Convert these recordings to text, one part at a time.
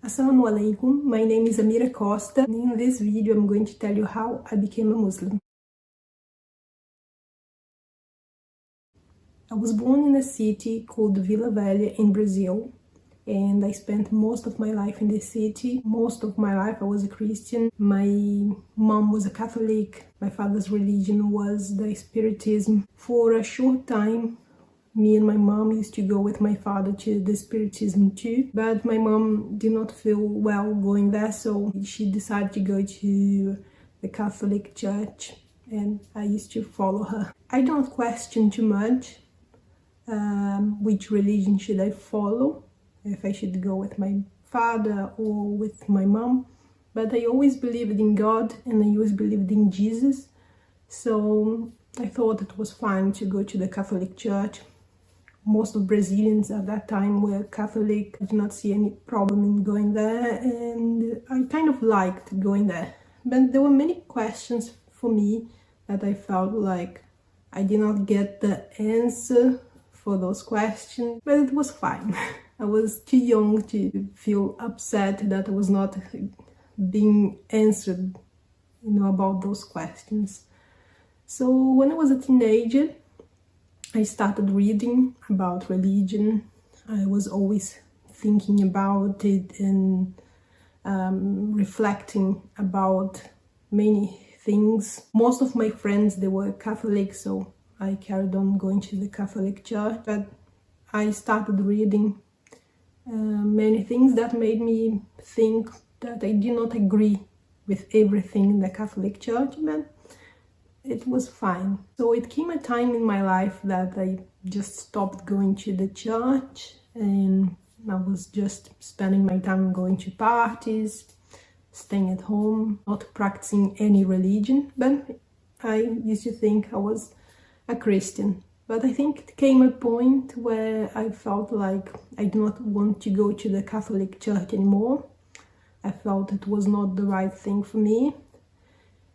Assalamu alaikum, my name is Amira Costa and in this video I'm going to tell you how I became a Muslim. I was born in a city called Vila Velha in Brazil and I spent most of my life in this city. Most of my life I was a Christian. My mom was a Catholic. My father's religion was the Spiritism. For a short time me and my mom used to go with my father to the Spiritism too, but my mom did not feel well going there, so she decided to go to the Catholic Church and I used to follow her. I don't question too much which religion should I follow, if I should go with my father or with my mom, but I always believed in God and I always believed in Jesus, so I thought it was fine to go to the Catholic Church. Most of Brazilians at that time were Catholic. I did not see any problem in going there and I kind of liked going there. But there were many questions for me that I felt like I did not get the answer for those questions, but it was fine. I was too young to feel upset that I was not being answered, about those questions. So when I was a teenager, I started reading about religion. I was always thinking about it and reflecting about many things. Most of my friends, they were Catholic, so I carried on going to the Catholic Church, but I started reading many things that made me think that I did not agree with everything in the Catholic Church, but it was fine. So it came a time in my life that I just stopped going to the church and I was just spending my time going to parties, staying at home, not practicing any religion, but I used to think I was a Christian. But I think it came a point where I felt like I do not want to go to the Catholic Church anymore. I felt it was not the right thing for me.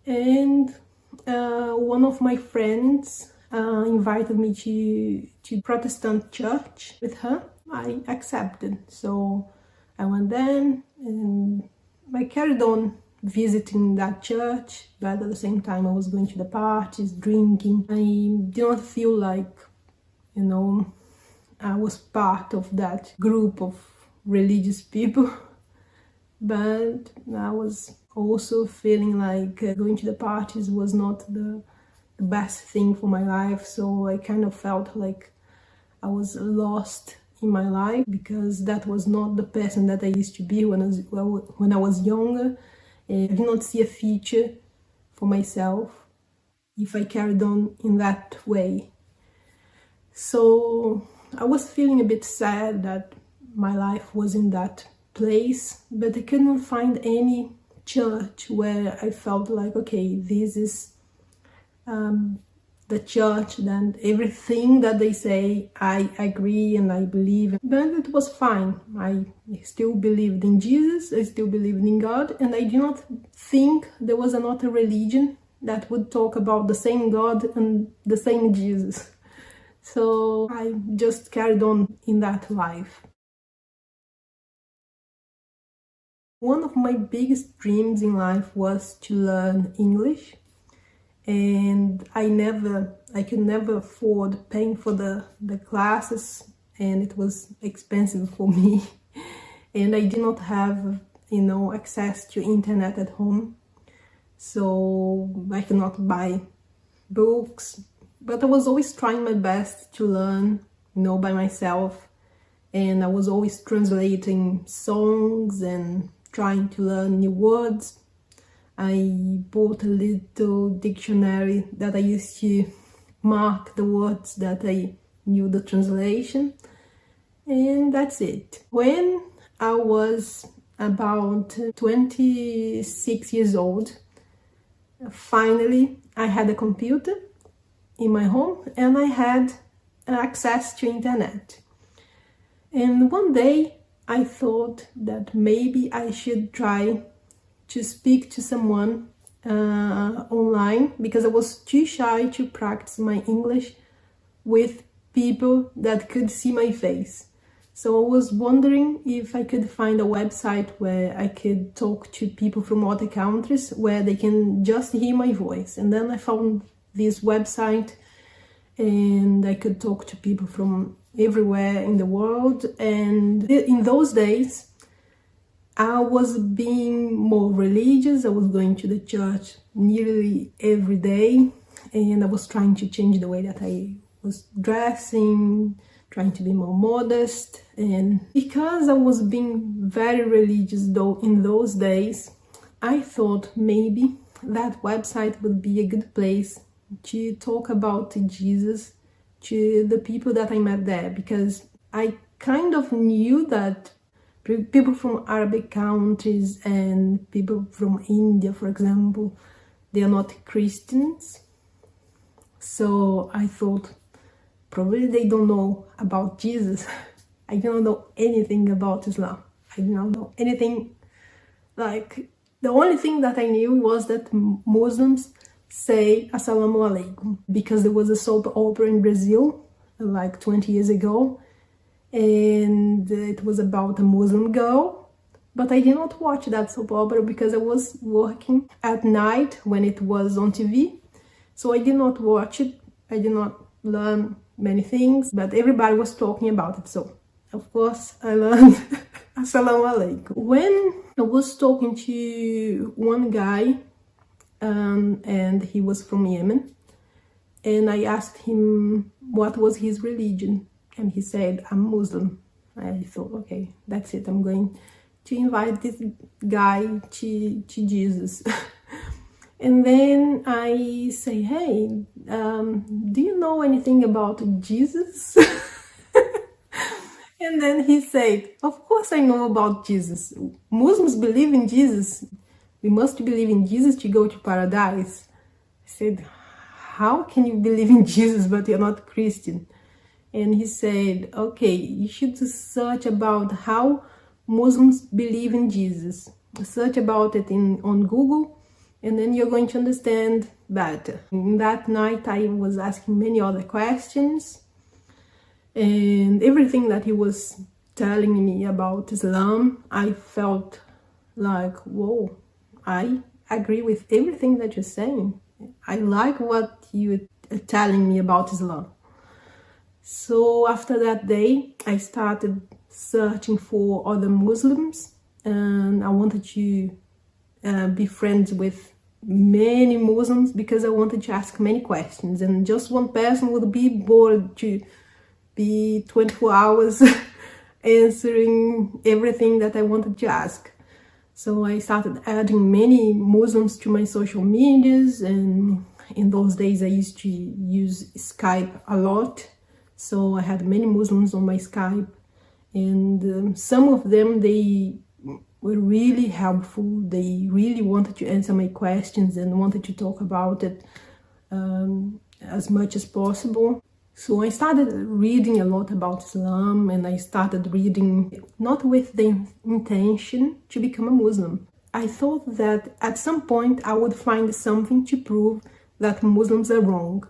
And one of my friends invited me to Protestant church with her. I accepted, so I went there and I carried on visiting that church, but at the same time I was going to the parties, drinking. I did not feel like, I was part of that group of religious people, but I was also feeling like going to the parties was not the best thing for my life, so I kind of felt like I was lost in my life because that was not the person that I used to be when I was younger. I did not see a future for myself if I carried on in that way. So I was feeling a bit sad that my life was in that place, but I could not find any church where I felt like, okay, this is the church, then everything that they say I agree and I believe. But it was fine. I still believed in Jesus, I still believed in God, and I do not think there was another religion that would talk about the same God and the same Jesus. So I just carried on in that life. One of my biggest dreams in life was to learn English, and I could never afford paying for the classes, and it was expensive for me and I did not have access to internet at home, so I could not buy books, but I was always trying my best to learn by myself, and I was always translating songs and trying to learn new words. I bought a little dictionary that I used to mark the words that I knew the translation, and that's it. When I was about 26 years old, finally I had a computer in my home and I had access to internet. And one day I thought that maybe I should try to speak to someone online, because I was too shy to practice my English with people that could see my face. So I was wondering if I could find a website where I could talk to people from other countries where they can just hear my voice. And then I found this website, and I could talk to people from everywhere in the world. And in those days, I was being more religious. I was going to the church nearly every day, and I was trying to change the way that I was dressing, trying to be more modest. And because I was being very religious though in those days, I thought maybe that website would be a good place to talk about Jesus to the people that I met there, because I kind of knew that people from Arabic countries and people from India, for example, they are not Christians. So I thought, probably they don't know about Jesus. I don't know anything about Islam. I don't know anything. Like, the only thing that I knew was that Muslims say Assalamu alaikum, because there was a soap opera in Brazil like 20 years ago, and it was about a Muslim girl. But I did not watch that soap opera because I was working at night when it was on TV. So I did not watch it. I did not learn many things, but everybody was talking about it. So, of course, I learned Assalamu alaikum. When I was talking to one guy, and he was from Yemen, and I asked him what was his religion, and he said, I'm Muslim. I thought, okay, that's it. I'm going to invite this guy to Jesus. And then I say, hey, do you know anything about Jesus? And then he said, of course I know about Jesus. Muslims believe in Jesus. We must believe in Jesus to go to paradise. I said, how can you believe in Jesus but you're not Christian? And he said, okay, you should search about how Muslims believe in Jesus. Search about it on Google, and then you're going to understand better. And that night I was asking many other questions, and everything that he was telling me about Islam, I felt like, whoa, I agree with everything that you're saying. I like what you're telling me about Islam. So after that day, I started searching for other Muslims, and I wanted to be friends with many Muslims because I wanted to ask many questions, and just one person would be bored to be 24 hours answering everything that I wanted to ask. So I started adding many Muslims to my social medias, and in those days I used to use Skype a lot. So I had many Muslims on my Skype, and some of them, they were really helpful. They really wanted to answer my questions and wanted to talk about it as much as possible. So I started reading a lot about Islam, and I started reading not with the intention to become a Muslim. I thought that at some point I would find something to prove that Muslims are wrong.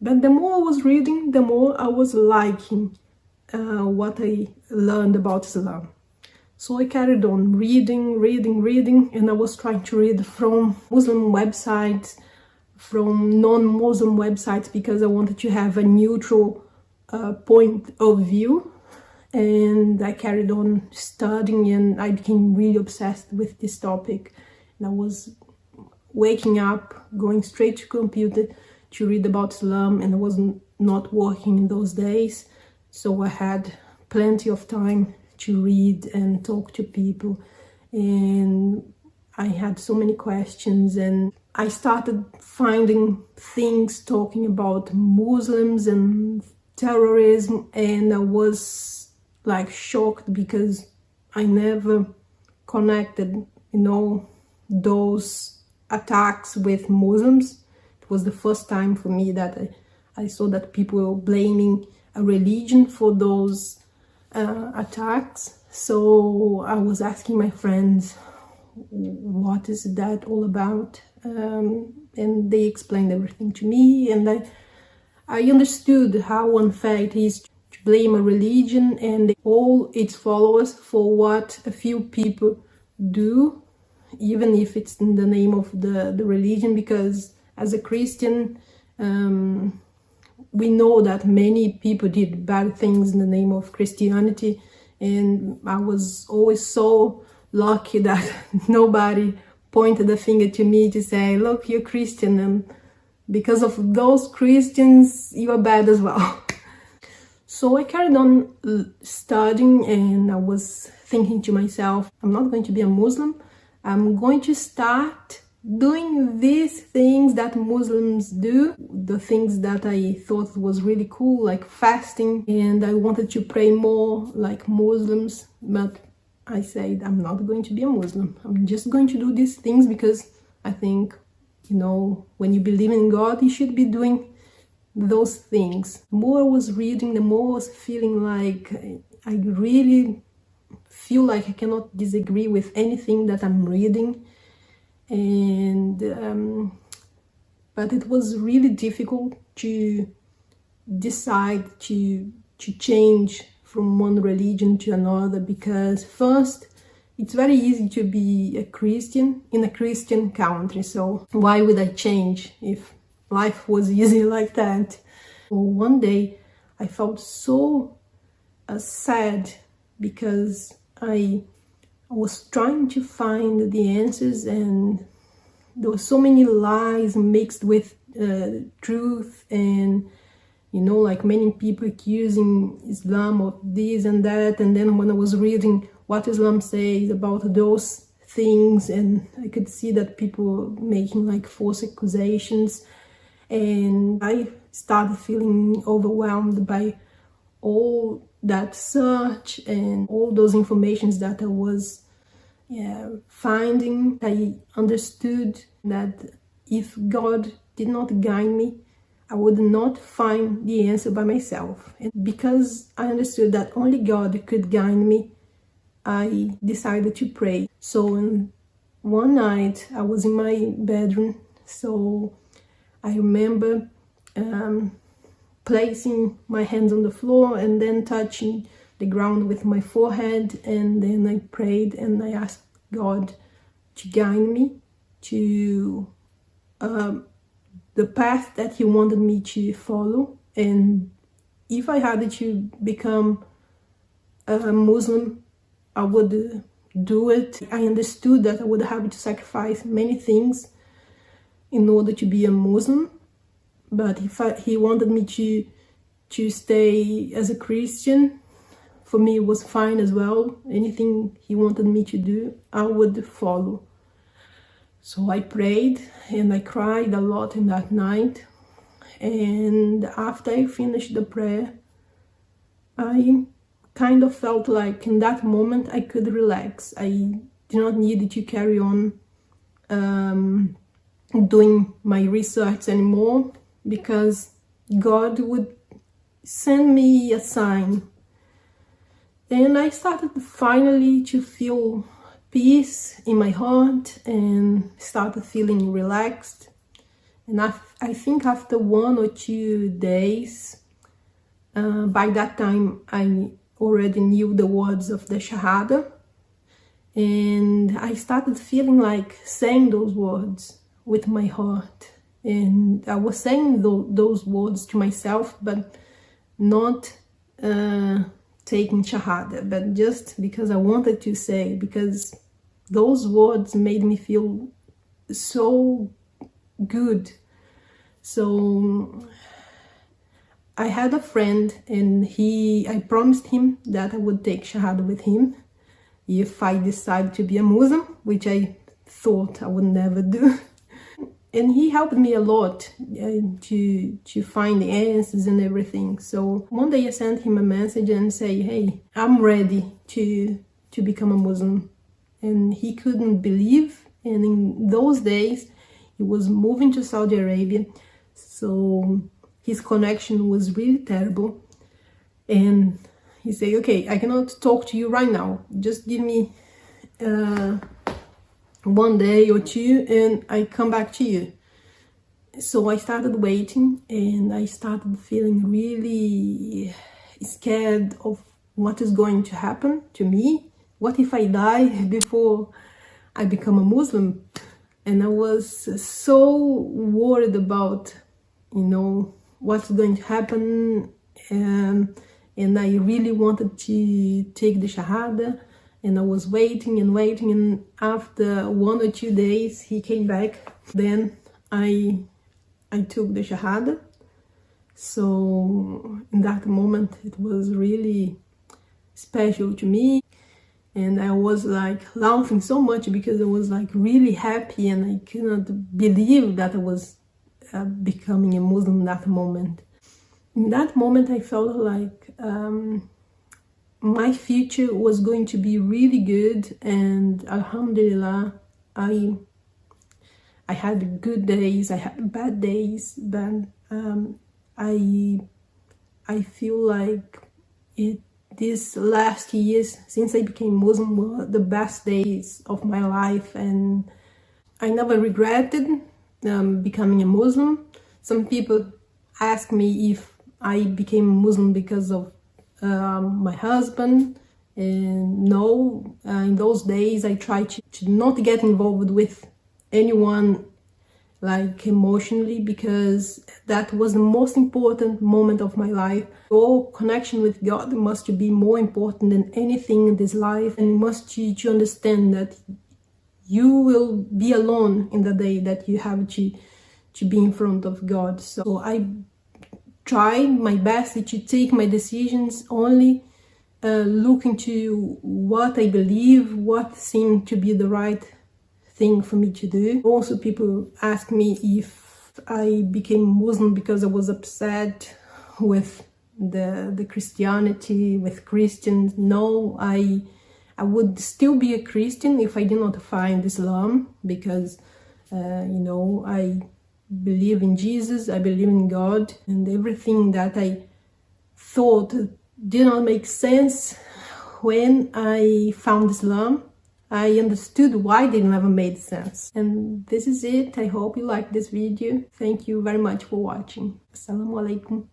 But the more I was reading, the more I was liking what I learned about Islam. So I carried on reading, and I was trying to read from Muslim websites, from non-Muslim websites, because I wanted to have a neutral point of view. And I carried on studying, and I became really obsessed with this topic. And I was waking up, going straight to computer to read about Islam, and I was not working in those days, so I had plenty of time to read and talk to people, and I had so many questions, and I started finding things talking about Muslims and terrorism, and I was like shocked because I never connected, those attacks with Muslims. It was the first time for me that I saw that people were blaming a religion for those attacks. So I was asking my friends, what is that all about? And they explained everything to me, and I understood how unfair it is to blame a religion and all its followers for what a few people do, even if it's in the name of the religion, because as a Christian, we know that many people did bad things in the name of Christianity, and I was always so lucky that nobody pointed a finger to me to say, look, you're Christian, and because of those Christians, you are bad as well. So I carried on studying, and I was thinking to myself, I'm not going to be a Muslim. I'm going to start doing these things that Muslims do, the things that I thought was really cool, like fasting, and I wanted to pray more like Muslims, but I said, I'm not going to be a Muslim. I'm just going to do these things because I think, you know, when you believe in God, you should be doing those things. The more I was reading, the more I was feeling like I really feel like I cannot disagree with anything that I'm reading. And but it was really difficult to decide to change from one religion to another, because first, it's very easy to be a Christian in a Christian country, so why would I change if life was easy like that? Well, one day I felt so sad because I was trying to find the answers, and there were so many lies mixed with truth, and you know, like many people accusing Islam of this and that. And then when I was reading what Islam says about those things, and I could see that people making like false accusations, and I started feeling overwhelmed by all that search and all those informations that I was finding. I understood that if God did not guide me, I would not find the answer by myself. And because I understood that only God could guide me, I decided to pray. So one night I was in my bedroom, so I remember placing my hands on the floor and then touching the ground with my forehead, and then I prayed and I asked God to guide me to the path that He wanted me to follow. And if I had to become a Muslim, I would do it. I understood that I would have to sacrifice many things in order to be a Muslim, but if He wanted me to stay as a Christian, for me it was fine as well. Anything He wanted me to do, I would follow. So I prayed and I cried a lot in that night, and after I finished the prayer, I kind of felt like in that moment I could relax. I did not need to carry on doing my research anymore, because God would send me a sign. And I started finally to feel peace in my heart and started feeling relaxed. And I think after 1 or 2 days, by that time I already knew the words of the Shahada, and I started feeling like saying those words with my heart. And I was saying those words to myself, but not taking Shahada, but just because I wanted to say, because those words made me feel so good. So I had a friend, and I promised him that I would take Shahada with him if I decided to be a Muslim, which I thought I would never do. And he helped me a lot to find the answers and everything. So one day I sent him a message and say, hey, I'm ready to become a Muslim. And he couldn't believe. And in those days, he was moving to Saudi Arabia. So his connection was really terrible. And he said, okay, I cannot talk to you right now. Just give me 1 day or 2 and I come back to you. So I started waiting, and I started feeling really scared of what is going to happen to me. What if I die before I become a Muslim? And I was so worried about, what's going to happen. And I really wanted to take the Shahada. And I was waiting and waiting. And after 1 or 2 days, he came back. Then I took the Shahada. So in that moment, it was really special to me. And I was like laughing so much because I was like really happy, and I couldn't believe that I was becoming a Muslim in that moment. In that moment, I felt like my future was going to be really good, and Alhamdulillah, I had good days, I had bad days, but I feel like these last years since I became Muslim were the best days of my life, and I never regretted becoming a Muslim. Some people ask me if I became Muslim because of my husband, and no, in those days I tried to not get involved with anyone like emotionally, because that was the most important moment of my life. Your connection with God must be more important than anything in this life, and you must to understand that you will be alone in the day that you have to be in front of God. So I tried my best to take my decisions only looking to what I believe, what seemed to be the right thing for me to do. Also, people ask me if I became Muslim because I was upset with the Christianity, with Christians. No, I would still be a Christian if I did not find Islam, because I believe in Jesus, I believe in God, and everything that I thought did not make sense when I found Islam, I understood why they never made sense. And this is it. I hope you liked this video. Thank you very much for watching. Assalamu alaikum.